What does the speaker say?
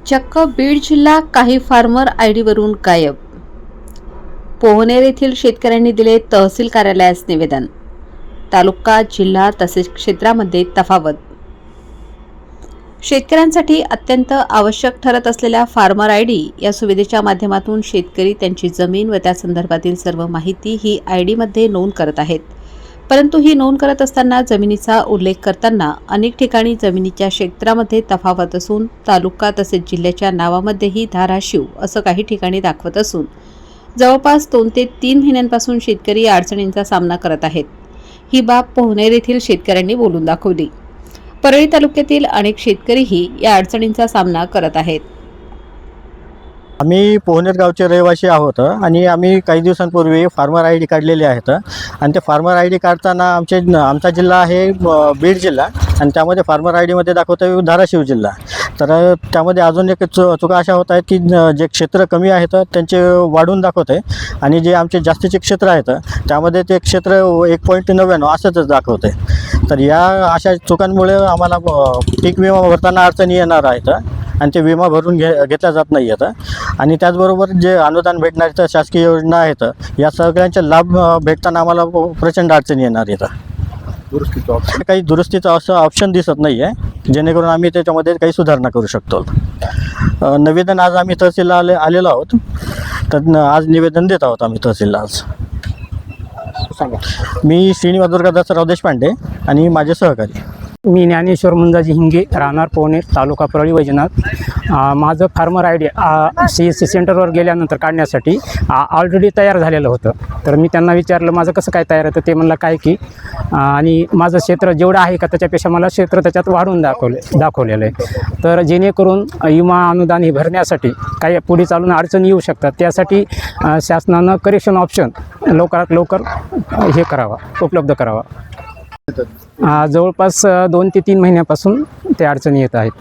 चक्क बीड जिल्हा काही फार्मर आयडीवरून गायब। पोहनेर येथील शेतकऱ्यांनी दिले तहसील कार्यालयास निवेदन। तालुका, जिल्हा तसेच क्षेत्रामध्ये तफावत। शेतकऱ्यांसाठी अत्यंत आवश्यक ठरत असलेल्या फार्मर आयडी या सुविधेच्या माध्यमातून शेतकरी त्यांची जमीन व त्या संदर्भातील सर्व माहिती ही आयडीमध्ये नोंद करत आहेत। परंतु ही नोंद करत असताना जमिनीचा उल्लेख करताना अनेक ठिकाणी जमिनीच्या क्षेत्रामध्ये तफावत असून तालुका तसेच जिल्ह्याच्या नावामध्येही धाराशिव असं काही ठिकाणी दाखवत असून जवळपास 2 ते 3 महिन्यांपासून शेतकरी या अडचणींचा सामना करत आहेत। ही बाब पोहनेर येथील शेतकऱ्यांनी बोलून दाखवली। परळी तालुक्यातील अनेक शेतकरीही या अडचणींचा सामना करत आहेत। आम्ही पोहनेर गावचे रहिवासी आहोत आणि आम्ही काही दिवसांपूर्वी फार्मर आयडी काढलेले आहेत आणि ते फार्मर आयडी काढताना आमचा जिल्हा आहे बीड जिल्हा आणि त्यामध्ये फार्मर आयडीमध्ये दाखवतं धाराशिव जिल्हा। तर त्यामध्ये अजून एक चुका अशा होत आहेत की जे क्षेत्र कमी आहेत त्यांचे वाढून दाखवत आहे आणि जे आमचे जास्तीचे क्षेत्र आहेत त्यामध्ये ते क्षेत्र 1.99 असंच दाखवत आहे। तर या अशा चुकांमुळे आम्हाला पीक विमा भरताना अडचणी येणार आहेत आणि ते विमा भरून घेतला जात नाही आहेत आणि त्याचबरोबर जे अनुदान भेटणारे तर शासकीय योजना आहेत या सगळ्यांचे लाभ भेटताना आम्हाला प्रचंड अडचणी येणार आहेत। काही दुरुस्तीचं असं ऑप्शन दिसत नाही आहे जेणेकरून आम्ही त्याच्यामध्ये काही सुधारणा करू शकतो। निवेदन आज आम्ही तहसीलला आलेलो आहोत, तर आज निवेदन देत आहोत आम्ही तहसीलला आज। मी श्रीनिवास दुर्गादासराव देशपांडे आणि माझे सहकारी। मी ज्ञानेश्वर मुंजाजी हिंगे, राहणार पोहनेर, तालुका परळी वैजनाथ। माझं फार्मर आयडी CSC सेंटरवर गेल्यानंतर काढण्यासाठी ऑलरेडी तयार झालेलं होतं। तर मी त्यांना विचारलं माझं कसं काय तयार होतं, ते म्हणलं काय की आणि माझं क्षेत्र जेवढं आहे का त्याच्यापेक्षा मला क्षेत्र त्याच्यात वाढून दाखवलेलं आहे। तर जेणेकरून विमा अनुदान हे भरण्यासाठी काही पुढे चालून अडचणी येऊ शकतात, त्यासाठी शासनानं करेक्शन ऑप्शन लवकरात लवकर हे करावा, उपलब्ध करावा। जवळपास 2 ते 3 महिन्यापासून ते अडचणी येत आहेत।